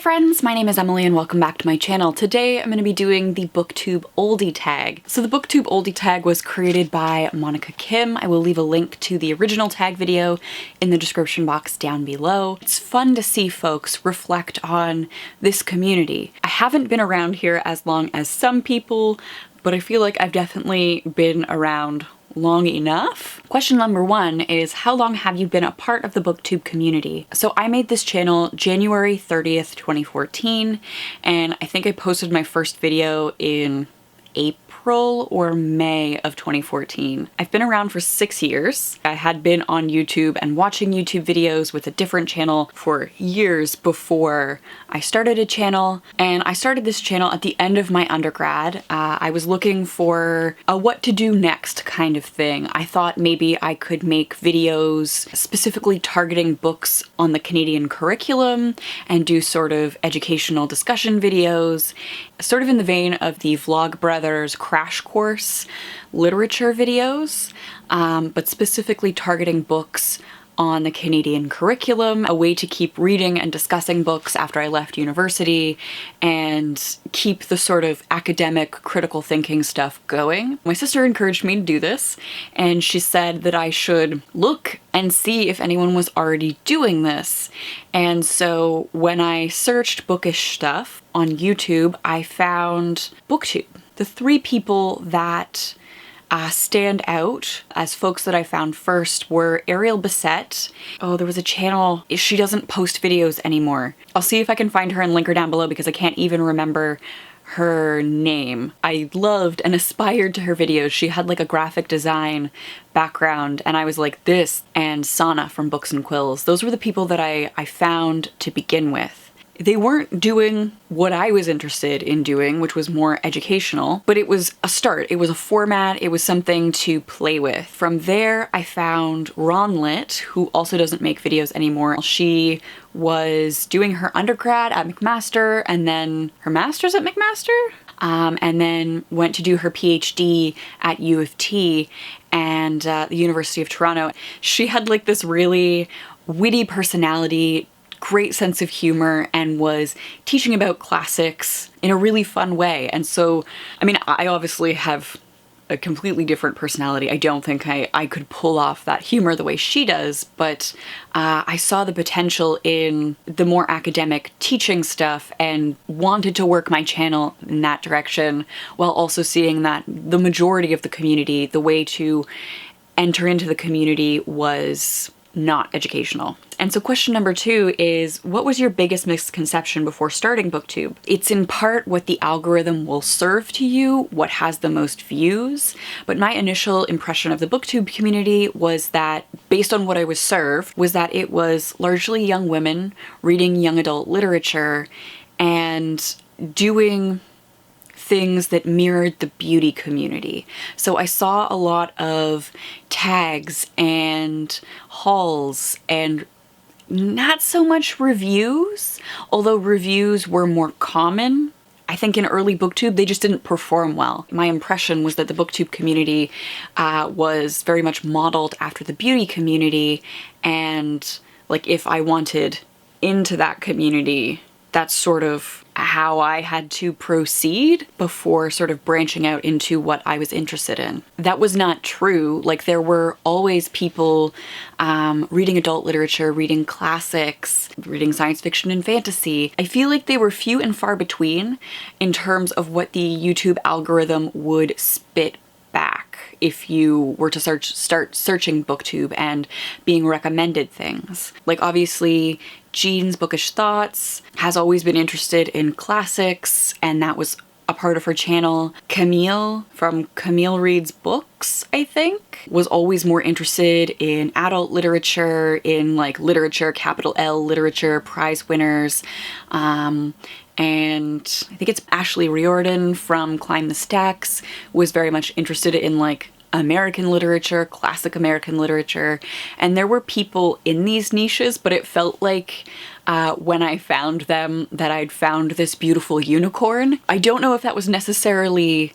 friends, my name is Emily and welcome back to my channel. Today I'm going to be doing the BookTube Oldie tag. So the BookTube Oldie tag was created by Monica Kim. I will leave a link to the original tag video in the description box down below. It's fun to see folks reflect on this community. I haven't been around here as long as some people, but I feel like I've definitely been around long enough. Question number one is, how long have you been a part of the BookTube community? So I made this channel January 30th, 2014, and I think I posted my first video in April or May of 2014. I've been around for 6 years. I had been on YouTube and watching YouTube videos with a different channel for years before I started a channel, and I started this channel at the end of my undergrad. I was looking for a what to do next kind of thing. I thought maybe I could make videos specifically targeting books on the Canadian curriculum and do sort of educational discussion videos, sort of in the vein of the Vlogbrothers crash course literature videos, but specifically targeting books on the Canadian curriculum, a way to keep reading and discussing books after I left university and keep the sort of academic critical thinking stuff going. My sister encouraged me to do this, and she said that I should look and see if anyone was already doing this. And so when I searched bookish stuff on YouTube, I found BookTube. The three people that stand out as folks that I found first were Ariel Bissett. Oh, there was a channel. She doesn't post videos anymore. I'll see if I can find her and link her down below because I can't even remember her name. I loved and aspired to her videos. She had like a graphic design background and I was like this, and Sana from Books and Quills. Those were the people that I found to begin with. They weren't doing what I was interested in doing, which was more educational, but it was a start. It was a format. It was something to play with. From there, I found Ronlit, who also doesn't make videos anymore. She was doing her undergrad at McMaster and then her master's at McMaster, and then went to do her PhD at U of T and the University of Toronto. She had like this really witty personality, great sense of humor, and was teaching about classics in a really fun way. And so, I mean, I obviously have a completely different personality. I don't think I could pull off that humor the way she does, but I saw the potential in the more academic teaching stuff and wanted to work my channel in that direction, while also seeing that the majority of the community, the way to enter into the community was not educational. And so question number two is, what was your biggest misconception before starting BookTube? It's in part what the algorithm will serve to you, what has the most views, but my initial impression of the BookTube community was that, based on what I was served, was that it was largely young women reading young adult literature and doing things that mirrored the beauty community. So I saw a lot of tags and hauls and not so much reviews, although reviews were more common. I think in early BookTube, they just didn't perform well. My impression was that the BookTube community was very much modeled after the beauty community, and like if I wanted into that community, that's sort of how I had to proceed before sort of branching out into what I was interested in. That was not true. Like, there were always people reading adult literature, reading classics, reading science fiction and fantasy. I feel like they were few and far between in terms of what the YouTube algorithm would spit back if you were to start searching BookTube and being recommended things. Like, obviously, Jean's Bookish Thoughts has always been interested in classics, and that was a part of her channel. Camille from Camille Reads Books, I think, was always more interested in adult literature, in like literature, capital L literature, prize winners. And I think it's Ashley Riordan from Climb the Stacks was very much interested in like American literature, classic American literature, and there were people in these niches, but it felt like when I found them that I'd found this beautiful unicorn. I don't know if that was necessarily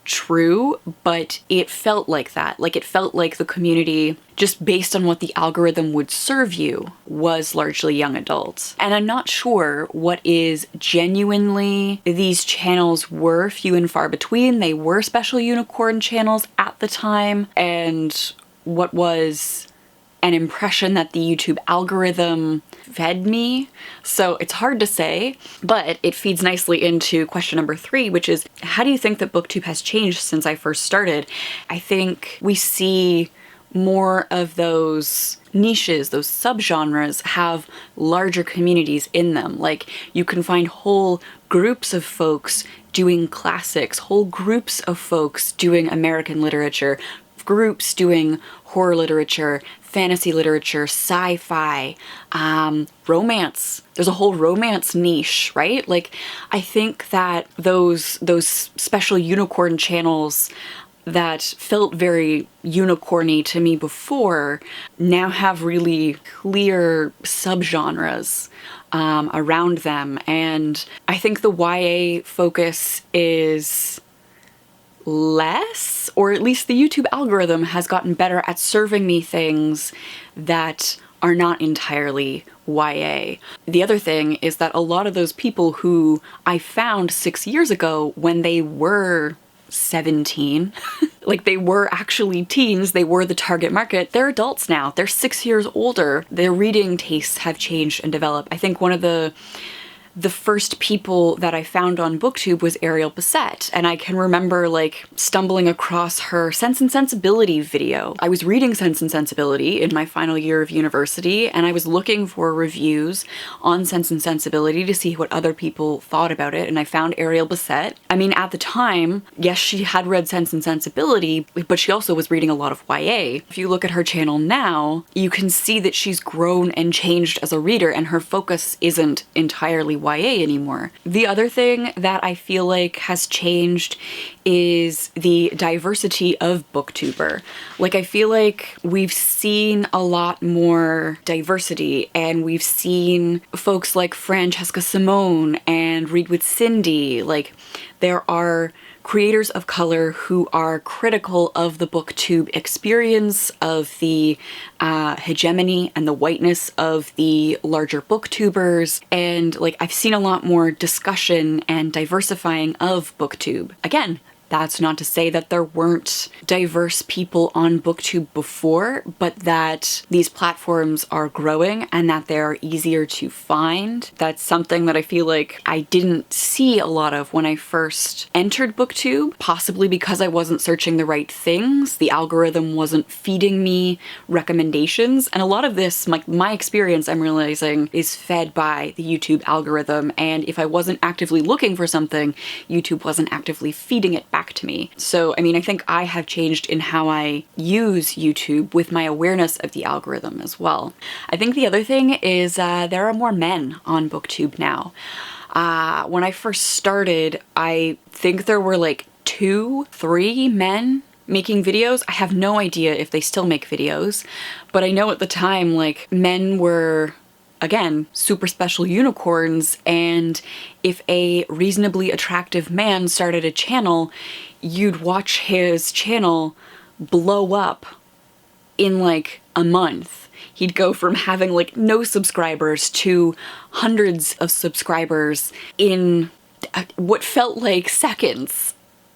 true, but it felt like that. Like, it felt like the community, just based on what the algorithm would serve you, was largely young adults. And I'm not sure what is genuinely, these channels were few and far between. They were special unicorn channels at the time, and what was an impression that the YouTube algorithm fed me. So it's hard to say, but it feeds nicely into question number 3, which is, how do you think that BookTube has changed since I first started? I think we see more of those niches, those subgenres have larger communities in them. Like, you can find whole groups of folks doing classics, whole groups of folks doing American literature, groups doing horror literature, fantasy literature, sci-fi, romance. There's a whole romance niche, right? Like, I think that those special unicorn channels that felt very unicorny to me before now have really clear subgenres around them. And I think the YA focus is less, or at least the YouTube algorithm has gotten better at serving me things that are not entirely YA. The other thing is that a lot of those people who I found 6 years ago when they were 17, like they were actually teens, they were the target market, they're adults now. They're 6 years older. Their reading tastes have changed and developed. I think one of the first people that I found on BookTube was Ariel Bissett, and I can remember like stumbling across her Sense and Sensibility video. I was reading Sense and Sensibility in my final year of university, and I was looking for reviews on Sense and Sensibility to see what other people thought about it, and I found Ariel Bissett. I mean, at the time, yes, she had read Sense and Sensibility, but she also was reading a lot of YA. If you look at her channel now, you can see that she's grown and changed as a reader, and her focus isn't entirely YA anymore. The other thing that I feel like has changed is the diversity of booktuber. Like, I feel like we've seen a lot more diversity, and we've seen folks like Francesca Simone and Read with Cindy. Like, there are creators of color who are critical of the booktube experience, of the hegemony and the whiteness of the larger booktubers, and like, I've seen a lot more discussion and diversifying of booktube. Again, that's not to say that there weren't diverse people on BookTube before, but that these platforms are growing and that they're easier to find. That's something that I feel like I didn't see a lot of when I first entered BookTube, possibly because I wasn't searching the right things. The algorithm wasn't feeding me recommendations. And a lot of this, my experience, I'm realizing, is fed by the YouTube algorithm. And if I wasn't actively looking for something, YouTube wasn't actively feeding it back to me. So, I mean, I think I have changed in how I use YouTube with my awareness of the algorithm as well. I think the other thing is there are more men on BookTube now. When I first started, I think there were like 2-3 men making videos. I have no idea if they still make videos, but I know at the time, like, men were, again, super special unicorns, and if a reasonably attractive man started a channel, you'd watch his channel blow up in like a month. He'd go from having like no subscribers to hundreds of subscribers in what felt like seconds,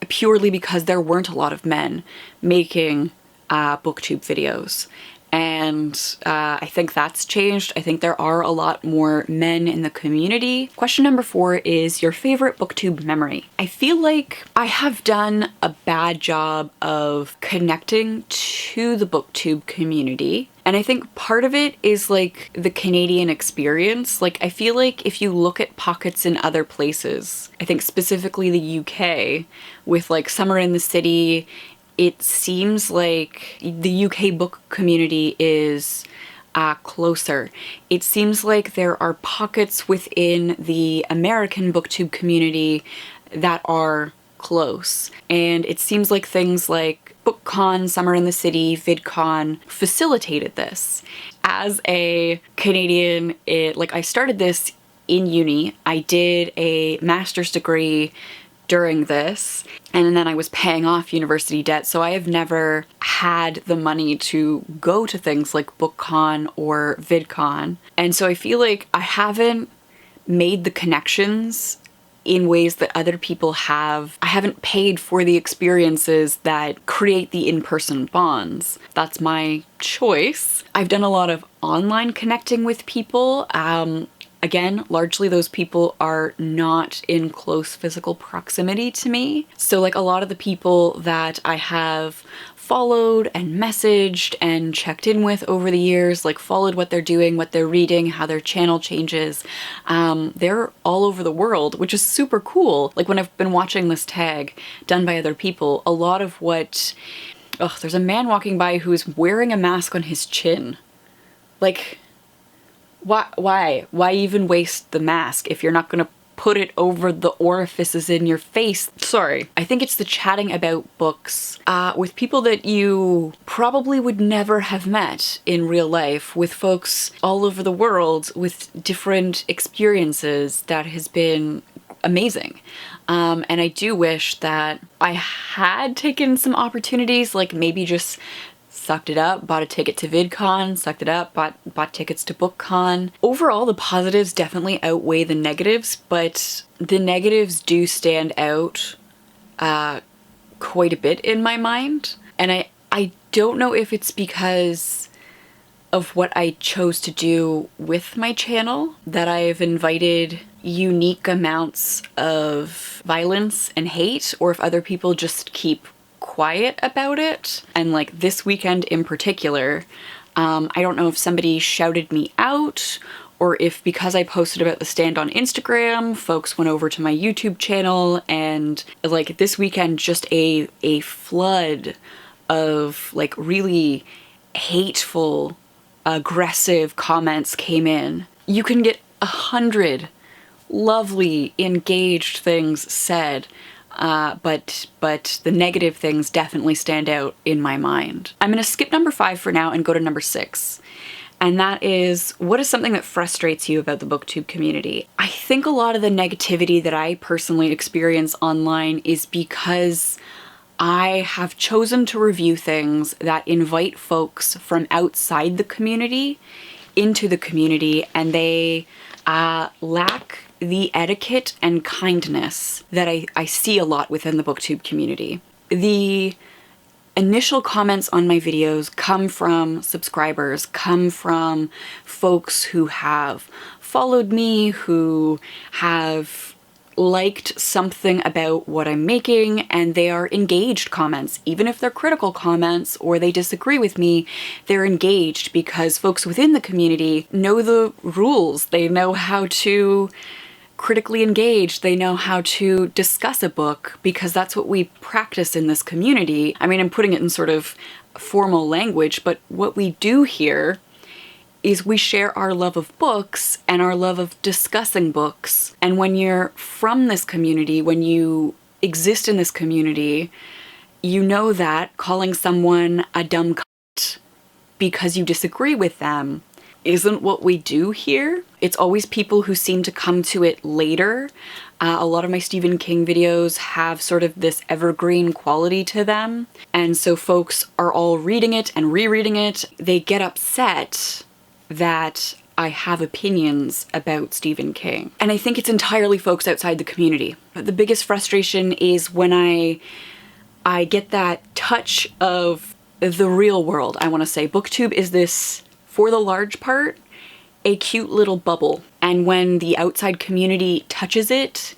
purely because there weren't a lot of men making BookTube videos. And I think that's changed. I think there are a lot more men in the community. Question number 4 is your favorite BookTube memory. I feel like I have done a bad job of connecting to the BookTube community. And I think part of it is like the Canadian experience. Like, I feel like if you look at pockets in other places, I think specifically the UK, with like Summer in the City, it seems like the UK book community is closer. It seems like there are pockets within the American BookTube community that are close. And it seems like things like BookCon, Summer in the City, VidCon facilitated this. As a Canadian, I started this in uni. I did a master's degree during this, and then I was paying off university debt, so I have never had the money to go to things like BookCon or VidCon. And so I feel like I haven't made the connections in ways that other people have. I haven't paid for the experiences that create the in-person bonds. That's my choice. I've done a lot of online connecting with people. Again, largely those people are not in close physical proximity to me. So like a lot of the people that I have followed and messaged and checked in with over the years, like followed what they're doing, what they're reading, how their channel changes, they're all over the world, which is super cool. Like when I've been watching this tag done by other people, a lot of what... Oh, there's a man walking by who's wearing a mask on his chin. Like... Why? Why even waste the mask if you're not gonna put it over the orifices in your face? Sorry. I think it's the chatting about books with people that you probably would never have met in real life, with folks all over the world with different experiences that has been amazing. And I do wish that I had taken some opportunities, like maybe just sucked it up, bought a ticket to VidCon, sucked it up, bought tickets to BookCon. Overall, the positives definitely outweigh the negatives, but the negatives do stand out quite a bit in my mind. And I don't know if it's because of what I chose to do with my channel, that I've invited unique amounts of violence and hate, or if other people just keep quiet about it. And like this weekend in particular, I don't know if somebody shouted me out, or if because I posted about the stand on Instagram, folks went over to my YouTube channel, and like this weekend just a flood of like really hateful, aggressive comments came in. You can get 100 lovely, engaged things said, but the negative things definitely stand out in my mind. I'm gonna skip number 5 for now and go to number 6. And that is, what is something that frustrates you about the BookTube community? I think a lot of the negativity that I personally experience online is because I have chosen to review things that invite folks from outside the community into the community, and they lack the etiquette and kindness that I see a lot within the BookTube community. The initial comments on my videos come from subscribers, come from folks who have followed me, who have liked something about what I'm making, and they are engaged comments. Even if they're critical comments or they disagree with me, they're engaged because folks within the community know the rules. They know how to critically engage, they know how to discuss a book, because that's what we practice in this community. I mean, I'm putting it in sort of formal language, but what we do here is we share our love of books and our love of discussing books. And when you're from this community, when you exist in this community, you know that calling someone a dumb cunt because you disagree with them isn't what we do here. It's always people who seem to come to it later. A lot of my Stephen King videos have sort of this evergreen quality to them. And so folks are all reading it and rereading it. They get upset that I have opinions about Stephen King. And I think it's entirely folks outside the community. The biggest frustration is when I get that touch of the real world, I want to say. BookTube is this, for the large part, a cute little bubble. And when the outside community touches it,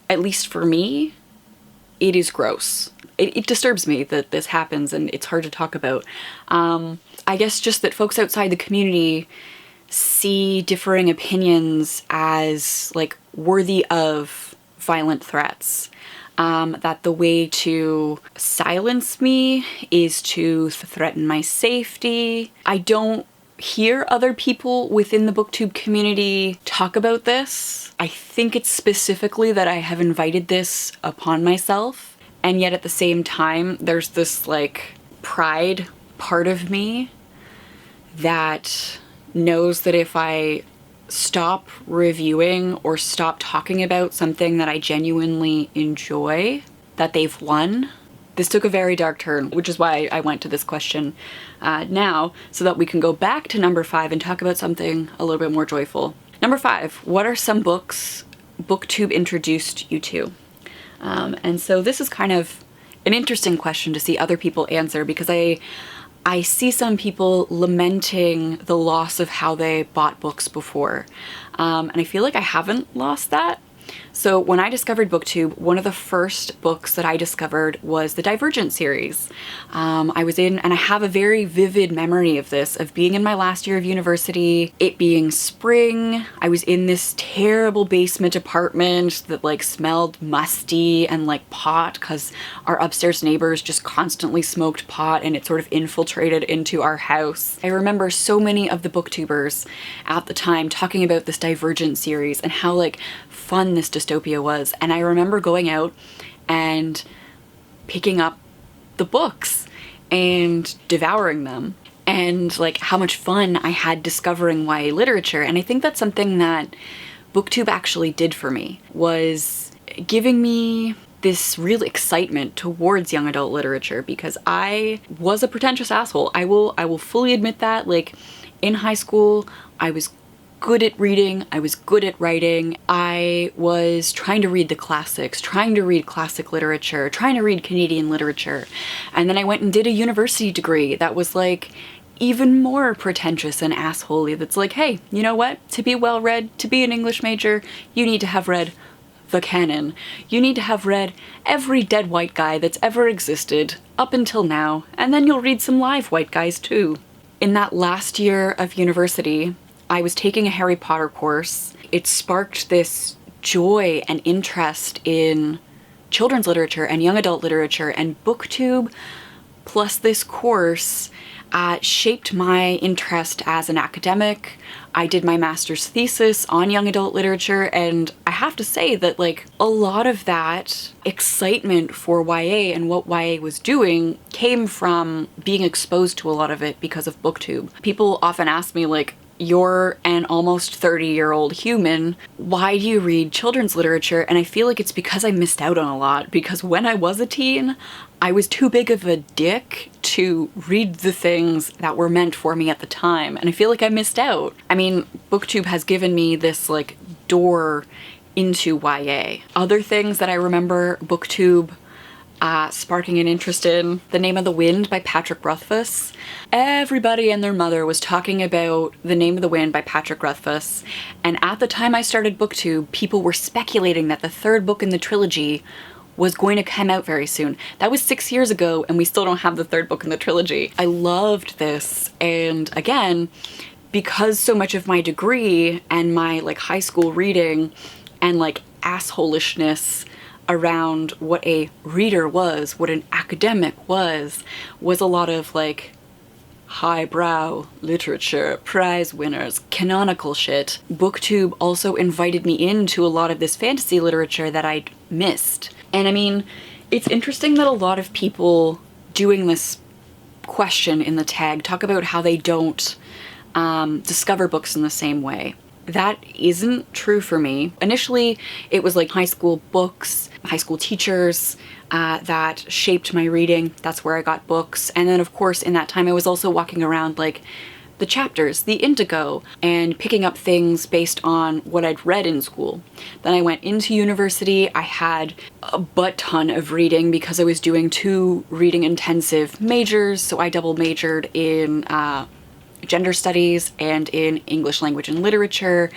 at least for me, it is gross. It disturbs me that this happens, and it's hard to talk about. I guess just that folks outside the community see differing opinions as like worthy of violent threats. That the way to silence me is to threaten my safety. I don't hear other people within the BookTube community talk about this. I think it's specifically that I have invited this upon myself, and yet at the same time there's this like pride part of me that knows that if I stop reviewing or stop talking about something that I genuinely enjoy that they've won. This took a very dark turn, which is why I went to this question now, so that we can go back to number 5 and talk about something a little bit more joyful. Number 5, what are some books BookTube introduced you to? And so this is kind of an interesting question to see other people answer, because I see some people lamenting the loss of how they bought books before. And I feel like I haven't lost that. So when I discovered BookTube, one of the first books that I discovered was the Divergent series. I was in, and I have a very vivid memory of this, of being in my last year of university, it being spring. I was in this terrible basement apartment that like smelled musty and like pot, because our upstairs neighbors just constantly smoked pot and it sort of infiltrated into our house. I remember so many of the booktubers at the time talking about this Divergent series and how like fun this dystopia was, and I remember going out and picking up the books and devouring them, and like how much fun I had discovering YA literature. And I think that's something that BookTube actually did for me, was giving me this real excitement towards young adult literature, because I was a pretentious asshole. I will fully admit that. Like in high school, I was good at reading, I was good at writing, I was trying to read the classics, trying to read classic literature, trying to read Canadian literature. And then I went and did a university degree that was like even more pretentious and assholey. That's like, hey, you know what? To be well read, to be an English major, you need to have read the canon. You need to have read every dead white guy that's ever existed up until now, and then you'll read some live white guys too. In that last year of university, I was taking a Harry Potter course. It sparked this joy and interest in children's literature and young adult literature, and BookTube plus this course shaped my interest as an academic. I did my master's thesis on young adult literature, and I have to say that like a lot of that excitement for YA and what YA was doing came from being exposed to a lot of it because of BookTube. People often ask me like, you're an almost 30-year-old human, why do you read children's literature? And I feel like it's because I missed out on a lot, because when I was a teen, I was too big of a dick to read the things that were meant for me at the time, and I feel like I missed out. I mean, BookTube has given me this like door into YA. Other things that I remember BookTube sparking an interest in: The Name of the Wind by Patrick Rothfuss. Everybody and their mother was talking about The Name of the Wind by Patrick Rothfuss, and at the time I started BookTube, people were speculating that the third book in the trilogy was going to come out very soon. That was 6 years ago, and we still don't have the third book in the trilogy. I loved this, and again, because so much of my degree and my like high school reading and like assholishness around what a reader was, what an academic was a lot of like highbrow literature, prize winners, canonical shit. BookTube also invited me into a lot of this fantasy literature that I'd missed. And I mean, it's interesting that a lot of people doing this question in the tag talk about how they don't discover books in the same way. That isn't true for me. Initially, it was like high school books, high school teachers that shaped my reading. That's where I got books. And then of course in that time I was also walking around like the chapters, the Indigo, and picking up things based on what I'd read in school. Then I went into university. I had a butt ton of reading because I was doing 2 reading intensive majors. So I double majored in gender studies and in English language and literature,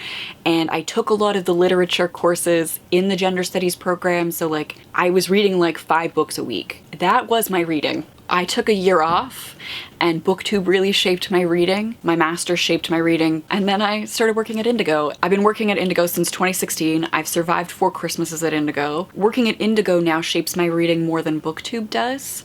and I took a lot of the literature courses in the gender studies program, so like I was reading like 5 books a week. That was my reading. I took a year off, and BookTube really shaped my reading. My master's shaped my reading, and then I started working at Indigo. I've been working at Indigo since 2016. I've survived 4 Christmases at Indigo. Working at Indigo now shapes my reading more than BookTube does.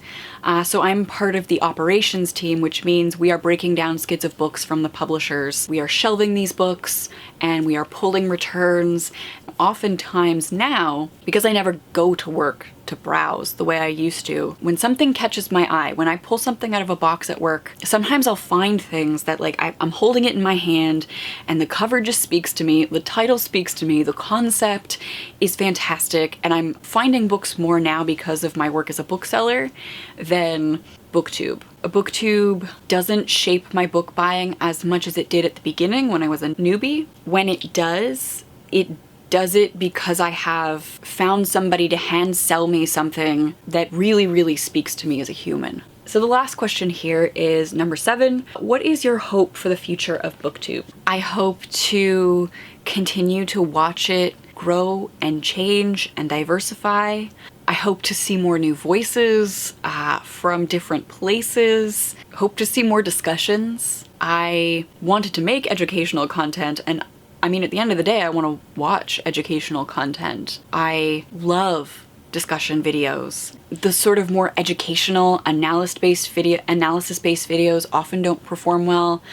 So I'm part of the operations team, which means we are breaking down skids of books from the publishers. We are shelving these books, and we are pulling returns. Oftentimes now, because I never go to work to browse the way I used to, when something catches my eye, when I pull something out of a box at work, sometimes I'll find things that like I'm holding it in my hand and the cover just speaks to me, the title speaks to me, the concept is fantastic, and I'm finding books more now because of my work as a bookseller than BookTube. BookTube doesn't shape my book buying as much as it did at the beginning when I was a newbie. When it does it because I have found somebody to hand sell me something that really, really speaks to me as a human. So the last question here is number 7. What is your hope for the future of BookTube? I hope to continue to watch it grow and change and diversify. I hope to see more new voices from different places. Hope to see more discussions. I wanted to make educational content, and I mean, at the end of the day, I want to watch educational content. I love discussion videos. The sort of more educational, analysis-based videos often don't perform well.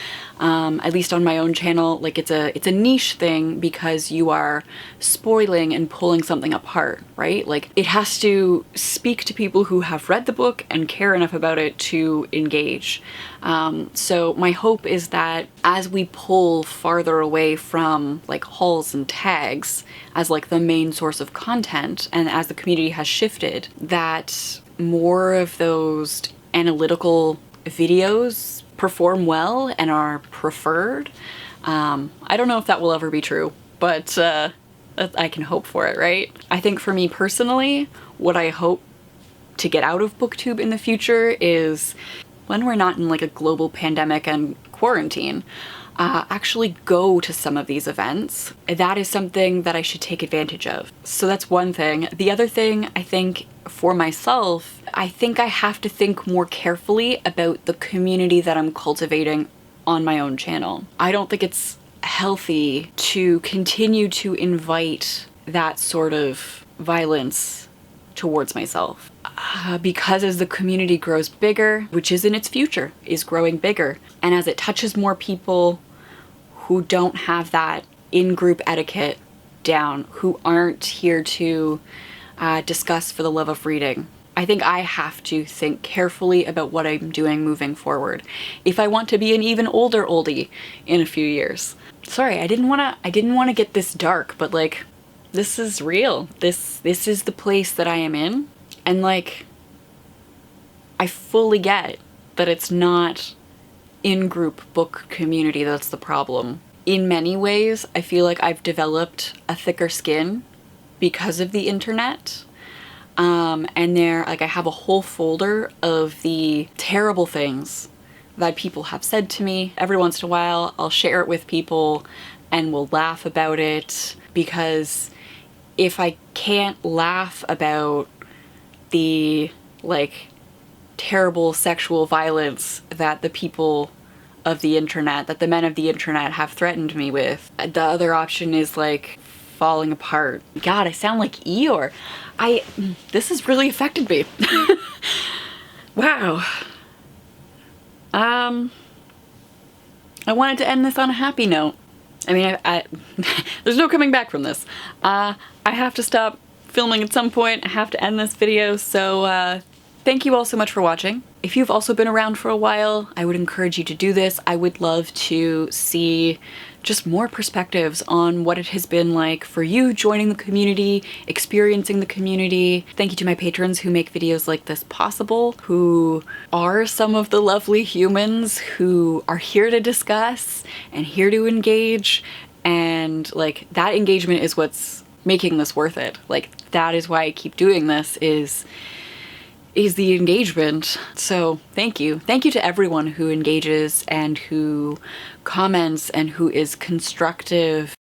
At least on my own channel, like it's a niche thing because you are spoiling and pulling something apart, right? Like it has to speak to people who have read the book and care enough about it to engage. So my hope is that as we pull farther away from like hauls and tags as like the main source of content, and as the community has shifted, that more of those analytical videos perform well and are preferred. I don't know if that will ever be true, but I can hope for it, right? I think for me personally, what I hope to get out of BookTube in the future is, when we're not in like a global pandemic and quarantine, actually go to some of these events. That is something that I should take advantage of. So that's one thing. The other thing, I think for myself, I think I have to think more carefully about the community that I'm cultivating on my own channel. I don't think it's healthy to continue to invite that sort of violence towards myself. Because as the community grows bigger, which is in its future, is growing bigger, and as it touches more people who don't have that in-group etiquette down, who aren't here to discuss for the love of reading, I think I have to think carefully about what I'm doing moving forward if I want to be an even older oldie in a few years. Sorry, I didn't want to get this dark, but like, this is real. This is the place that I am in, and like, I fully get that it's not in-group book community that's the problem. In many ways, I feel like I've developed a thicker skin because of the internet. And I have a whole folder of the terrible things that people have said to me. Every once in a while, I'll share it with people and we'll laugh about it, because if I can't laugh about the like terrible sexual violence that the people of the internet, that the men of the internet have threatened me with, the other option is like falling apart. God, I sound like Eeyore. This has really affected me. Wow. I wanted to end this on a happy note. I mean, there's no coming back from this. I have to stop filming at some point. I have to end this video, so thank you all so much for watching. If you've also been around for a while, I would encourage you to do this. I would love to see just more perspectives on what it has been like for you joining the community, experiencing the community. Thank you to my patrons who make videos like this possible, who are some of the lovely humans who are here to discuss and here to engage. And like, that engagement is what's making this worth it. Like, that is why I keep doing this, is the engagement. So thank you. Thank you to everyone who engages and who comments and who is constructive.